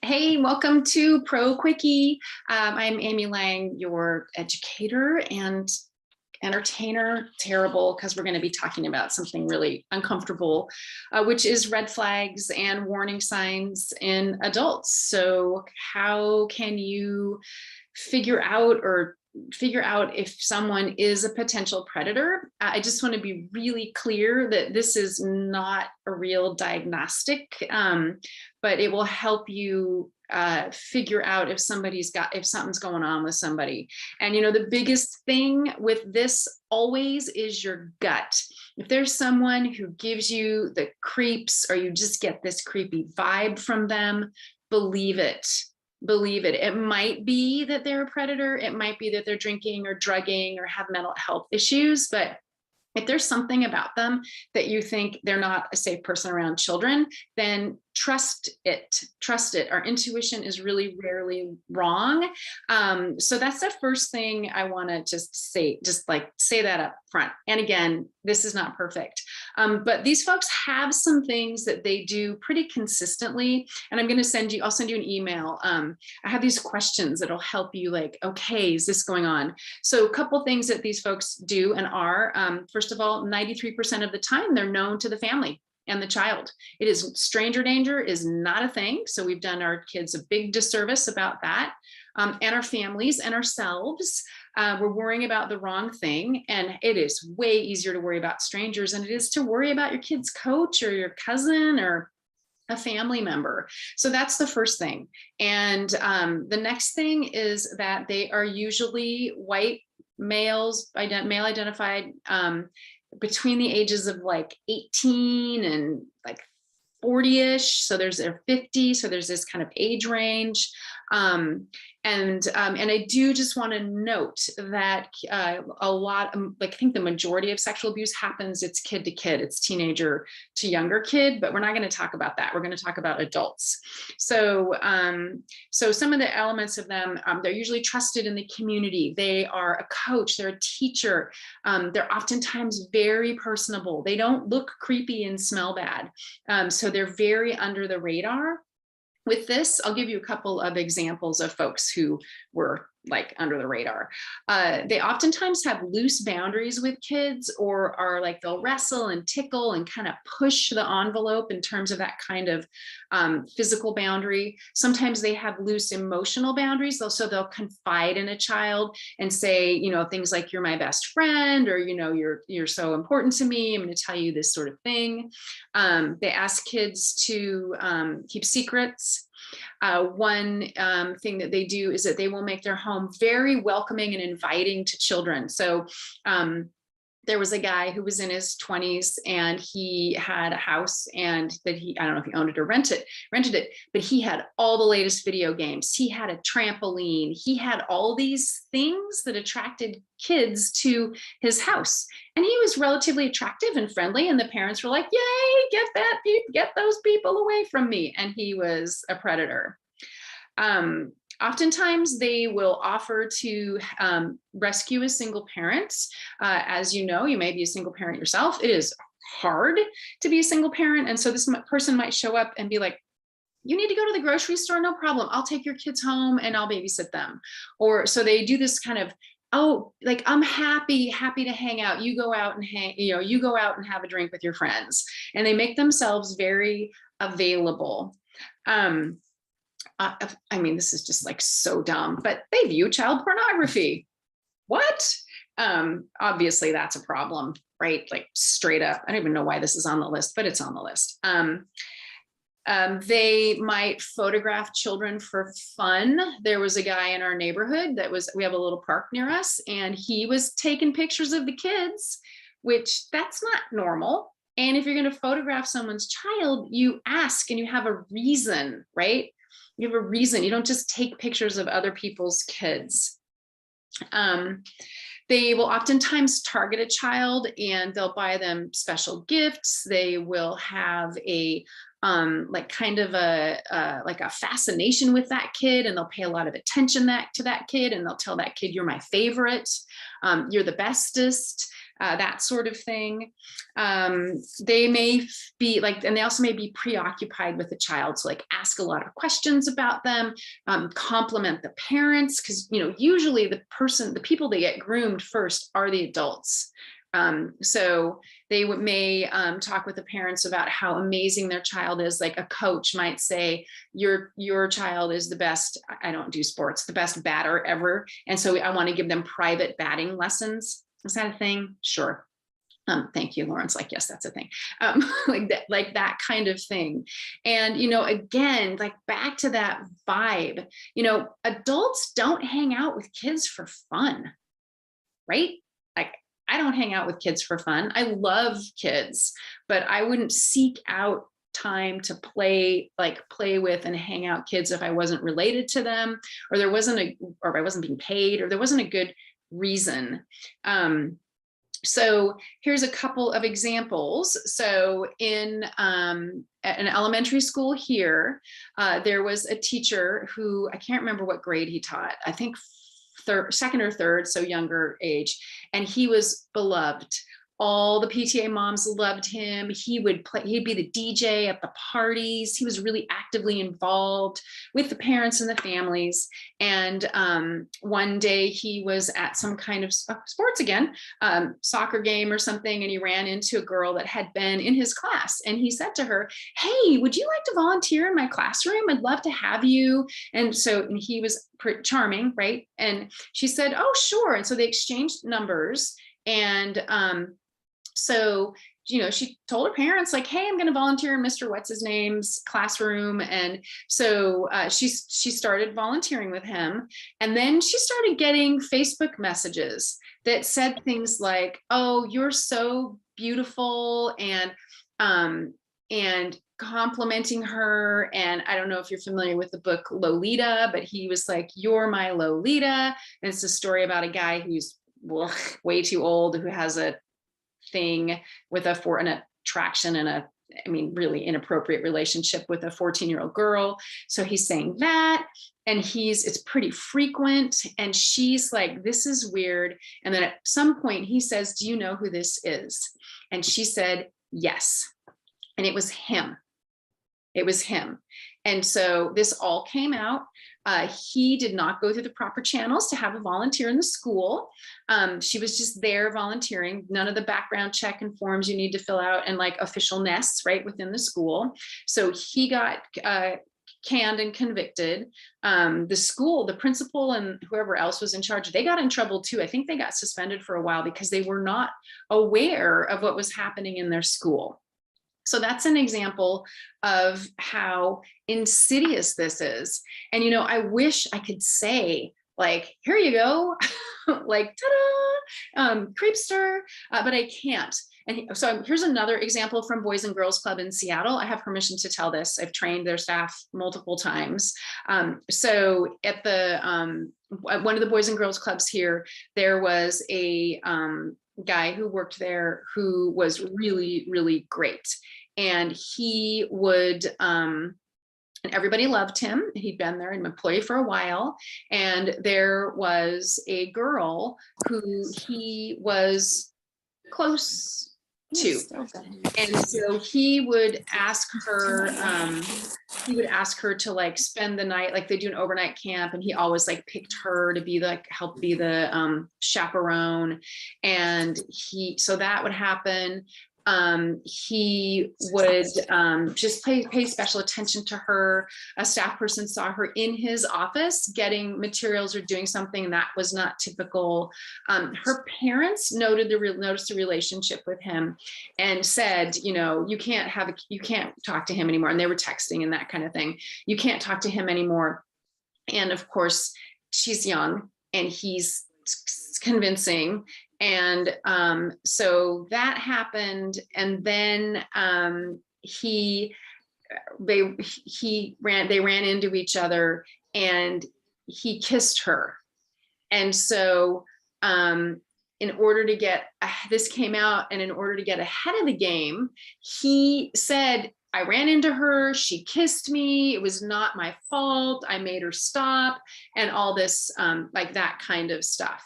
Hey, welcome to Pro Quickie. I'm Amy Lang, your educator and entertainer. Terrible, because we're going to be talking about something really uncomfortable, which is red flags and warning signs in adults. So how can you figure out if someone is a potential predator? I just want to be really clear that this is not a real diagnostic, but it will help you figure out if something's going on with somebody. And the biggest thing with this always is your gut. If there's someone who gives you the creeps, or you just get this creepy vibe from them, believe it. Believe it. It might be that they're a predator. It might be that they're drinking or drugging or have mental health issues. But if there's something about them that you think they're not a safe person around children, then trust it. Trust it. Our intuition is really rarely wrong. So that's the first thing I want to just say that up front. And again, this is not perfect. But these folks have some things that they do pretty consistently. And I'll send you an email. I have these questions that'll help you, like, okay, is this going on? So a couple things that these folks do and are, first of all, 93% of the time, they're known to the family and the child. It is stranger danger is not a thing. So we've done our kids a big disservice about that, and our families and ourselves. We're worrying about the wrong thing. And it is way easier to worry about strangers than it is to worry about your kid's coach or your cousin or a family member. So that's the first thing. And the next thing is that they are usually white males, male identified, between the ages of like 18 and like 40-ish. So there's 50. So there's this kind of age range. And I do just want to note that a lot, I think the majority of sexual abuse happens, it's kid to kid, it's teenager to younger kid, but we're not going to talk about that. We're going to talk about adults. So some of the elements of them, they're usually trusted in the community. They are a coach, they're a teacher. They're oftentimes very personable. They don't look creepy and smell bad. So they're very under the radar. With this, I'll give you a couple of examples of folks who were like under the radar. They oftentimes have loose boundaries with kids, or are like, they'll wrestle and tickle and kind of push the envelope in terms of that kind of physical boundary. Sometimes they have loose emotional boundaries. They'll confide in a child and say, things like, you're my best friend, or, you're so important to me, I'm going to tell you this sort of thing. They ask kids to keep secrets. One thing that they do is that they will make their home very welcoming and inviting to children. So there was a guy who was in his 20s, and he had a house, and I don't know if he owned it or rented it, but he had all the latest video games. He had a trampoline. He had all these things that attracted kids to his house. And he was relatively attractive and friendly. And the parents were like, yay, get those people away from me. And he was a predator. Oftentimes they will offer to rescue a single parent. As you know, you may be a single parent yourself. It is hard to be a single parent. And so this person might show up and be like, you need to go to the grocery store, no problem. I'll take your kids home and I'll babysit them. Or so they do this kind of, oh, like, I'm happy to hang out. You go out and have a drink with your friends. And they make themselves very available. This is just like so dumb, but they view child pornography. What? Obviously that's a problem, right? Like, straight up. I don't even know why this is on the list, but it's on the list. They might photograph children for fun. There was a guy in our neighborhood we have a little park near us, and he was taking pictures of the kids, which that's not normal. And if you're going to photograph someone's child, you ask and you have a reason, right? You have a reason. You don't just take pictures of other people's kids. They will oftentimes target a child, and they'll buy them special gifts. They will have a kind of a fascination with that kid, and they'll pay a lot of attention to that kid, and they'll tell that kid, you're my favorite, you're the bestest. that sort of thing. They may be like, and they also may be preoccupied with the child. So like ask a lot of questions about them, compliment the parents, because, you know, usually the people they get groomed first are the adults. So they may talk with the parents about how amazing their child is. Like a coach might say, your child is the best, I don't do sports, the best batter ever. And so I want to give them private batting lessons. Is that a thing? Sure. Thank you, Lawrence. Like, yes, that's a thing. Like that kind of thing. And, you know, again, like back to that vibe, you know, adults don't hang out with kids for fun, right? Like, I don't hang out with kids for fun. I love kids, but I wouldn't seek out time to play with and hang out kids if I wasn't related to them, or there wasn't or I wasn't being paid, or there wasn't a good reason. So here's a couple of examples. So in an elementary school here, there was a teacher who, I can't remember what grade he taught, I think second or third, so younger age, and he was beloved. All the PTA moms loved him. He'd be the DJ at the parties. He was really actively involved with the parents and the families. And one day he was at some kind of sports again, soccer game or something, and he ran into a girl that had been in his class. And he said to her, "Hey, would you like to volunteer in my classroom? I'd love to have you." And he was charming, right? And she said, "Oh, sure." And so they exchanged numbers. And so, you know, she told her parents, like, "Hey, I'm going to volunteer in Mr. What's his name's classroom." And so she started volunteering with him. And then she started getting Facebook messages that said things like, "Oh, you're so beautiful," and complimenting her. And I don't know if you're familiar with the book Lolita, but he was like, "You're my Lolita." And it's a story about a guy who's way too old, who has a thing with an attraction and really inappropriate relationship with a 14-year-old girl. So he's saying that, and it's pretty frequent. And she's like, "This is weird." And then at some point he says, "Do you know who this is?" And she said, "Yes." And it was him. It was him. And so this all came out. He did not go through the proper channels to have a volunteer in the school. She was just there volunteering, none of the background check and forms you need to fill out, and like officialness right within the school. So he got canned and convicted. The school, the principal and whoever else was in charge, they got in trouble too. I think they got suspended for a while because they were not aware of what was happening in their school. So that's an example of how insidious this is. And, you know, I wish I could say, like, "Here you go," like, ta-da, creepster, but I can't. And so here's another example from Boys and Girls Club in Seattle. I have permission to tell this. I've trained their staff multiple times. So at one of the Boys and Girls Clubs here, there was a guy who worked there who was really, really great. And he would, and everybody loved him. He'd been there, an employee for a while. And there was a girl who he was close to. And so he would ask her to like spend the night, like they do an overnight camp, and he always like picked her to be like, help be the chaperone. And so that would happen. He would just pay special attention to her. A staff person saw her in his office getting materials or doing something that was not typical. Her parents noticed the relationship with him and said, "You know, you can't talk to him anymore." And they were texting and that kind of thing. "You can't talk to him anymore." And of course, she's young and he's convincing. And so that happened. And then they ran into each other and he kissed her. And so in order to get, this came out, and in order to get ahead of the game, he said, "I ran into her, she kissed me, it was not my fault, I made her stop," and all this like that kind of stuff.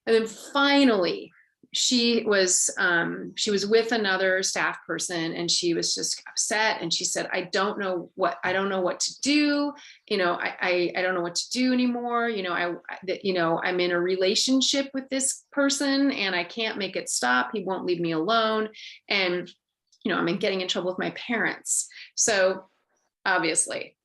And then finally, she was with another staff person, and she was just upset, and she said, I don't know what to do. I don't know what to do anymore. I'm in a relationship with this person and I can't make it stop. He won't leave me alone. And, I'm getting in trouble with my parents. So obviously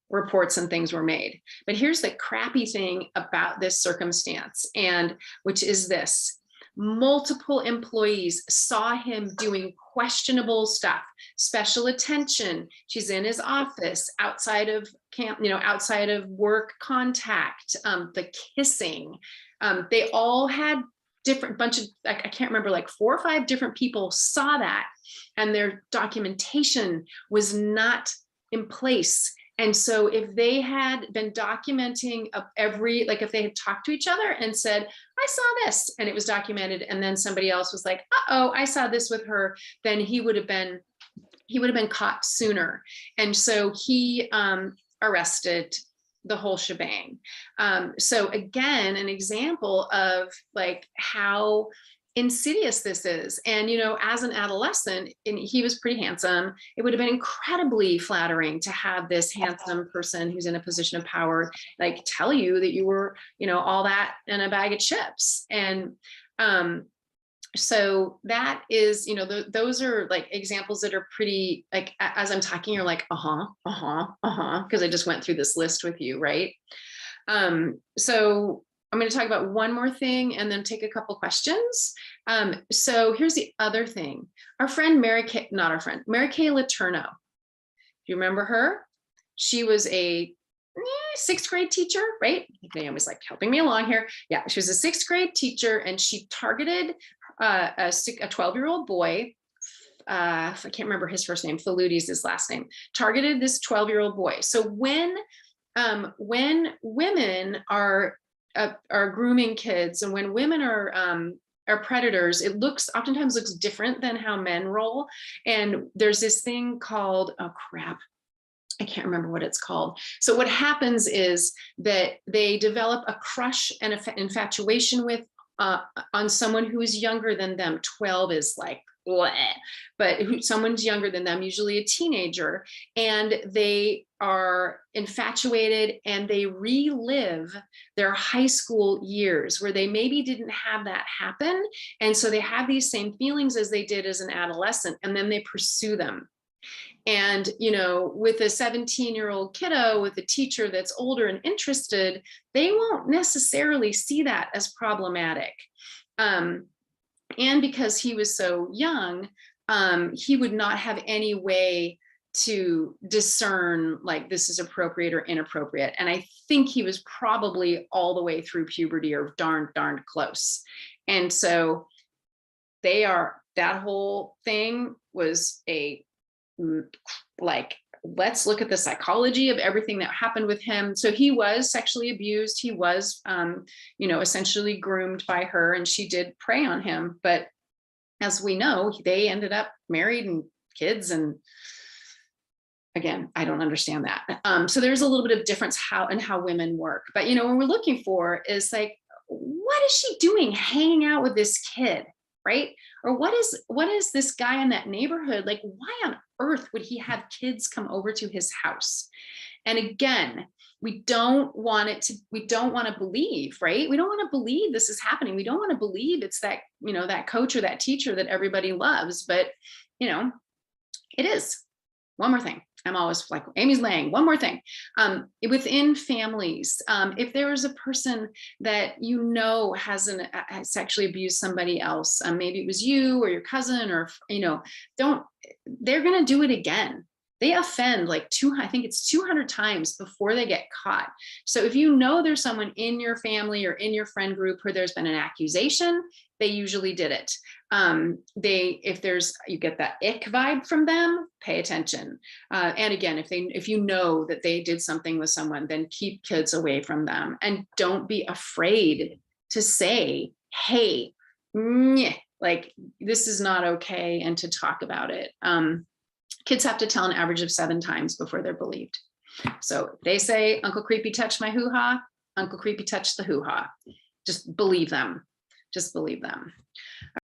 reports and things were made. But here's the crappy thing about this circumstance, and which is this: multiple employees saw him doing questionable stuff, special attention. She's in his office, outside of camp, outside of work contact, the kissing. They all had different bunch of, I can't remember, like 4 or 5 different people saw that, and their documentation was not in place. And so if they had been documenting if they had talked to each other and said, I saw this, and it was documented, and then somebody else was like, uh-oh, I saw this with her, then he would have been caught sooner. And so he arrested the whole shebang. So again, an example of like how insidious this is. And, as an adolescent, and he was pretty handsome, it would have been incredibly flattering to have this handsome person who's in a position of power, like, tell you that you were, all that in a bag of chips. And, so that is, those are like examples that are pretty, like, as I'm talking, you're like, because I just went through this list with you, right? So I'm going to talk about one more thing and then take a couple questions. So here's the other thing. Our friend Mary Kay Letourneau. Do you remember her? She was a 6th grade teacher, right? Naomi's like helping me along here. Yeah, she was a 6th grade teacher, and she targeted a 12-year-old boy. I can't remember his first name. Faludi is his last name. Targeted this 12-year-old boy. So when women are grooming kids, and when women are predators, it oftentimes looks different than how men roll. And there's this thing called, oh crap, I can't remember what it's called. So what happens is that they develop a crush and infatuation with on someone who is younger than them. 12 is like, bleh. But someone's younger than them, usually a teenager, and they are infatuated, and they relive their high school years where they maybe didn't have that happen. And so they have these same feelings as they did as an adolescent, and then they pursue them. And, with a 17-year-old kiddo with a teacher that's older and interested, they won't necessarily see that as problematic. And because he was so young, he would not have any way to discern like this is appropriate or inappropriate. And I think he was probably all the way through puberty, or darn close. And so that whole thing was let's look at the psychology of everything that happened with him. So he was sexually abused. He was, essentially groomed by her, and she did prey on him. But as we know, they ended up married and kids. And again, I don't understand that. So there's a little bit of difference how women work. But, what we're looking for is like, what is she doing hanging out with this kid? Right? Or what is this guy in that neighborhood? Like, why on earth would he have kids come over to his house? And again, we don't want to believe, right? We don't want to believe this is happening. We don't want to believe it's that, that coach or that teacher that everybody loves, but it is. One more thing. I'm always like, Amy's laying. One more thing. Within families, if there is a person that has sexually abused somebody else, maybe it was you or your cousin, or they're going to do it again. They offend like I think it's 200 times before they get caught. So if there's someone in your family or in your friend group where there's been an accusation, they usually did it. You get that ick vibe from them, pay attention. And again, if you know that they did something with someone, then keep kids away from them, and don't be afraid to say, hey, like this is not okay, and to talk about it. Kids have to tell an average of 7 times before they're believed. So if they say, Uncle Creepy touched my hoo-ha, Uncle Creepy touched the hoo-ha. Just believe them. just believe them.